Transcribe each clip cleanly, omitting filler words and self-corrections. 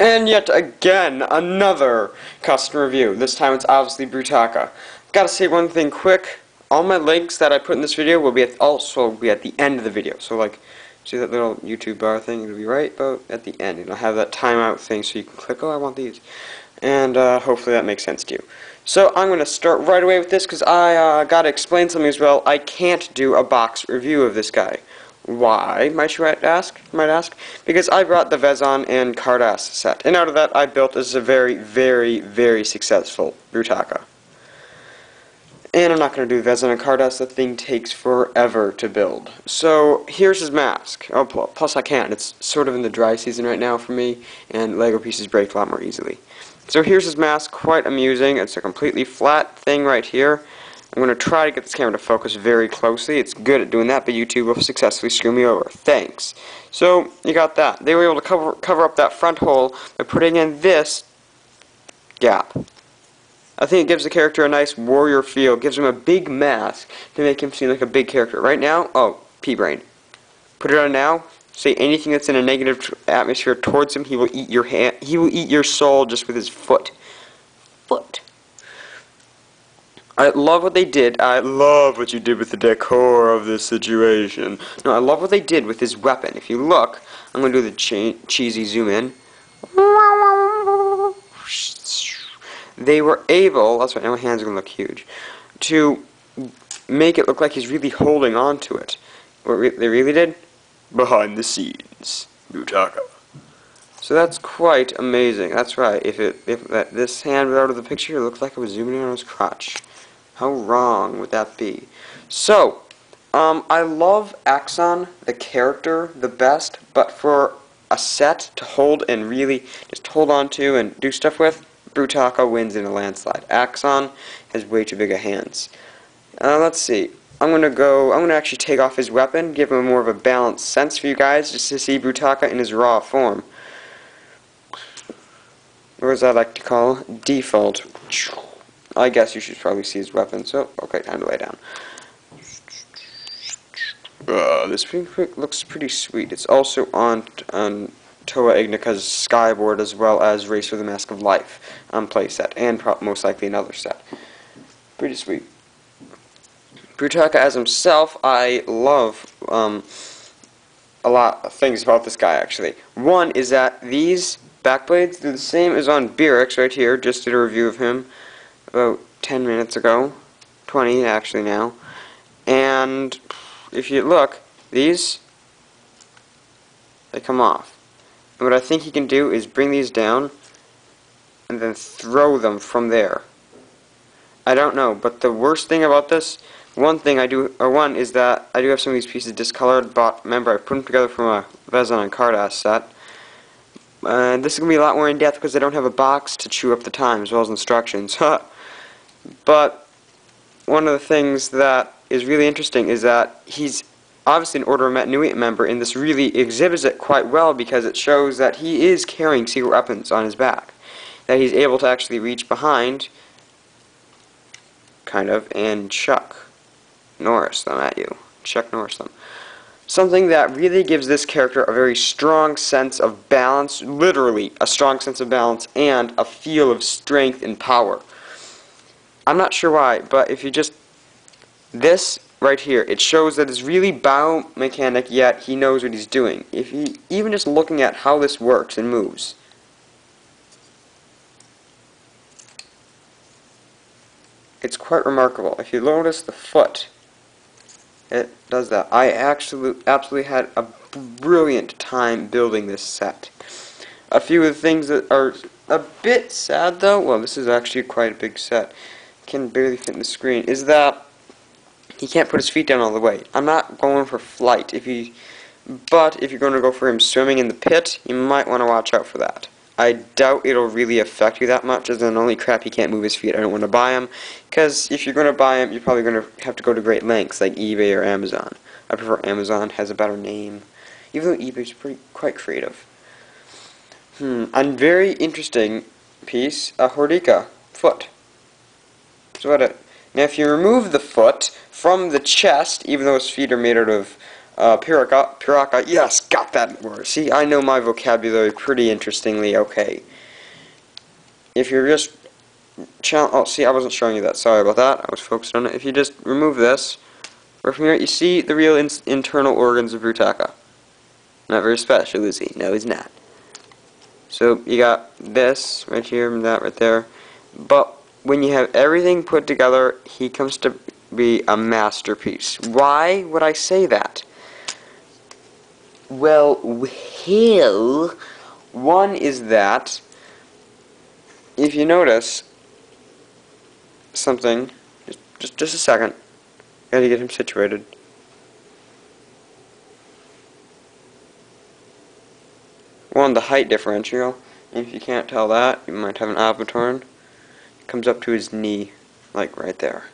And yet again, another custom review. This time it's obviously Brutaka. Gotta say one thing quick. All my links that I put in this video will be also be at the end of the video. So like, see that little YouTube bar thing? It'll be right about at the end. It'll have that timeout thing so you can click, oh, I want these. And hopefully that makes sense to you. So I'm going to start right away with this because I gotta explain something as well. I can't do a box review of this guy. Why, might you ask? Because I brought the Vezon and Kardas set, and out of that I built as a very, very, very successful Brutaka. And I'm not going to do Vezon and Kardas, the thing takes forever to build. So, here's his mask. Oh, plus I can't. It's sort of in the dry season right now for me, and Lego pieces break a lot more easily. So here's his mask, quite amusing. It's a completely flat thing right here. I'm going to try to get this camera to focus very closely. It's good at doing that, but YouTube will successfully screw me over. Thanks. So, you got that. They were able to cover up that front hole by putting in this gap. I think it gives the character a nice warrior feel. It gives him a big mask to make him seem like a big character. Right now, oh, pea-brain. Put it on now. Say anything that's in a negative atmosphere towards him, he will eat your hand. He will eat your soul just with his foot. I love what they did. I love what you did with the decor of this situation. No, I love what they did with his weapon. If you look, I'm going to do the cheesy zoom in. They were able, that's right, now my hands are going to look huge, to make it look like he's really holding on to it. What they really did? Behind the scenes, Brutaka. So that's quite amazing. That's right. If this hand was out of the picture, it looked like it was zooming in on his crotch. How wrong would that be? So, I love Axonn, the character, the best, but for a set to hold and really just hold on to and do stuff with, Brutaka wins in a landslide. Axonn has way too big of hands. Let's see. I'm gonna actually take off his weapon, give him more of a balanced sense for you guys, just to see Brutaka in his raw form. Or as I like to call, default. I guess you should probably see his weapon, so, okay, time to lay down. This looks pretty sweet. It's also on Toa Ignika's Skyboard as well as Race for the Mask of Life playset, and most likely another set. Pretty sweet. Brutaka as himself, I love a lot of things about this guy, actually. One is that these backblades, they're the same as on Birix right here. Just did a review of him about 10 minutes ago. 20 actually now. And if you look, these, they come off. And what I think you can do is bring these down and then throw them from there. I don't know, but the worst thing about this, one is that I do have some of these pieces discolored, but remember I put them together from a Vezon and Kardas set. This is going to be a lot more in depth because I don't have a box to chew up the time as well as instructions. But one of the things that is really interesting is that he's obviously an Voya Nui member, and this really exhibits it quite well because it shows that he is carrying secret weapons on his back. That he's able to actually reach behind, kind of, and Chuck Norris them at you. Chuck Norris them. Something that really gives this character a very strong sense of balance, literally a strong sense of balance, and a feel of strength and power. I'm not sure why, but if you just, this right here, it shows that it's really biomechanic, yet he knows what he's doing. If he, even just looking at how this works and moves. It's quite remarkable. If you notice the foot, it does that. I absolutely had a brilliant time building this set. A few of the things that are a bit sad though, well this is actually quite a big set, can barely fit in the screen, is that he can't put his feet down all the way. I'm not going for flight. But if you're going to go for him swimming in the pit, you might want to watch out for that. I doubt it'll really affect you that much, as in only crap he can't move his feet. I don't want to buy him, because if you're going to buy him, you're probably going to have to go to great lengths, like eBay or Amazon. I prefer Amazon, has a better name, even though eBay's quite creative. A very interesting piece, a Hordika foot. That's about it. Now if you remove the foot from the chest, even though his feet are made out of Piraka, yes, got that word. See, I know my vocabulary pretty interestingly, okay. If you're just, oh, see, I wasn't showing you that, sorry about that, I was focused on it. If you just remove this, right from here, you see the real internal organs of Brutaka. Not very special, is he? No, he's not. So, you got this right here and that right there, but when you have everything put together, he comes to be a masterpiece. Why would I say that? Well, one is that, if you notice something, just a second, gotta get him situated. One, the height differential, and if you can't tell that, you might have an avatar. It comes up to his knee, like right there.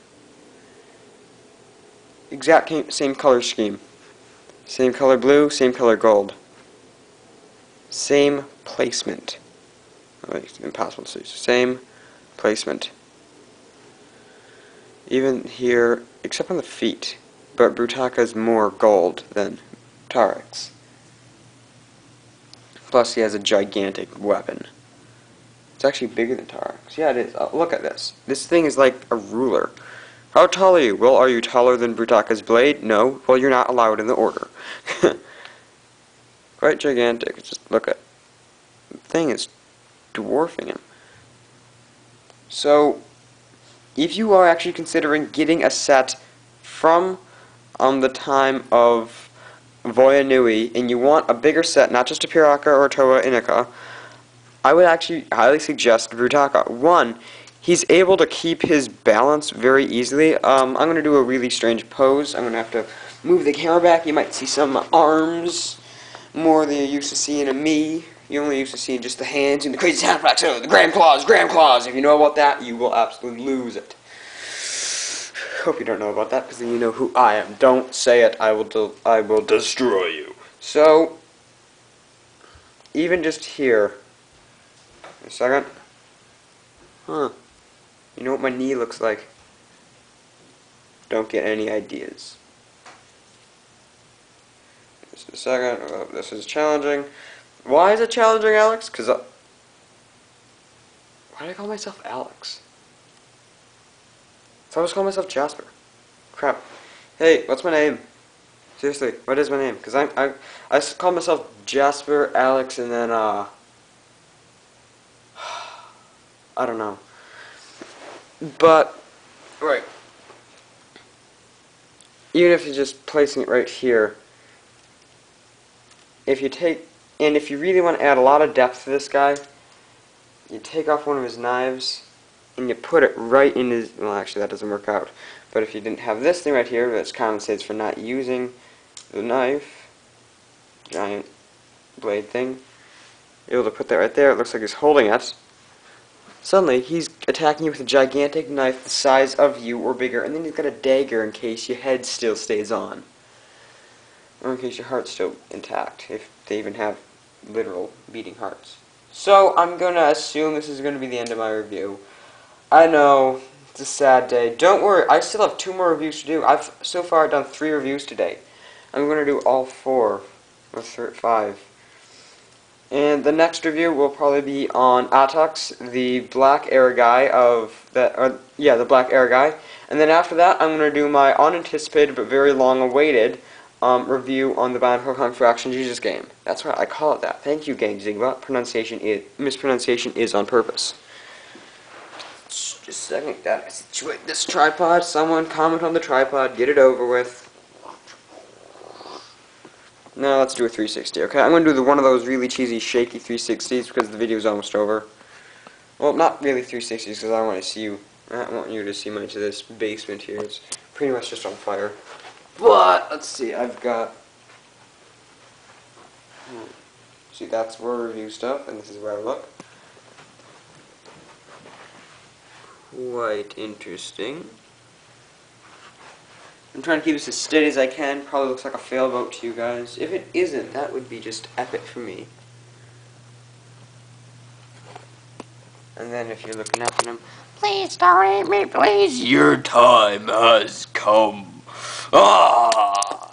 Exact same color scheme. Same color blue, same color gold. Same placement. Oh, it's impossible to see. Same placement. Even here, except on the feet. But Brutaka is more gold than Tarek's. Plus he has a gigantic weapon. It's actually bigger than Tarek's. Yeah, it is. Oh, look at this. This thing is like a ruler. How tall are you? Well, are you taller than Brutaka's blade? No. Well, you're not allowed in the order. Quite gigantic. Just look at the thing is dwarfing him. So, if you are actually considering getting a set from the time of Voya Nui, and you want a bigger set, not just a Piraka or a Toa Inika, I would actually highly suggest Brutaka. One, he's able to keep his balance very easily. I'm going to do a really strange pose. I'm going to have to move the camera back. You might see some arms, more than you're used to seeing of me. You're only used to seeing just the hands and the crazy hand flex. Oh, the Grand Claws. If you know about that, you will absolutely lose it. Hope you don't know about that, because then you know who I am. Don't say it. I will destroy you. So, even just here. A second. Huh. You know what my knee looks like? Don't get any ideas. Just a second. Oh, this is challenging. Why is it challenging, Alex? Because why did I call myself Alex? I was calling myself Jasper. Crap. Hey, what's my name? Seriously, what is my name? Because I call myself Jasper, Alex, and then I don't know. But right. Even if you're just placing it right here, if you really want to add a lot of depth to this guy, you take off one of his knives and you put it right in his, well, actually that doesn't work out, but if you didn't have this thing right here, that compensates for not using the knife, giant blade thing, you're able to put that right there. It looks like he's holding it. Suddenly he's attacking you with a gigantic knife the size of you or bigger, and then he's got a dagger in case your head still stays on, or in case your heart's still intact, if they even have literal beating hearts. So I'm gonna assume this is gonna be the end of my review. I know, it's a sad day. Don't worry, I still have 2 more reviews to do. I've so far done 3 reviews today. I'm going to do all 4, or 5. And the next review will probably be on Atox, the black air guy the black air guy. And then after that, I'm going to do my unanticipated but very long-awaited review on the BIONICLE Fraction Jesus game. That's right, I call it that. Thank you, Gang Zigba. Mispronunciation is on purpose. Just a second, gotta situate this tripod. Someone comment on the tripod, get it over with. Now let's do a 360, okay? I'm going to do one of those really cheesy, shaky 360s because the video's almost over. Well, not really 360s because I want to see you. I want you to see much of this basement here. It's pretty much just on fire. But, let's see, I've got... See, that's where I review stuff, and this is where I look. Quite interesting. I'm trying to keep this as steady as I can. Probably looks like a fail boat to you guys. If it isn't, that would be just epic for me. And then if you're looking up at him, please don't eat me, please. Your time has come. Ah!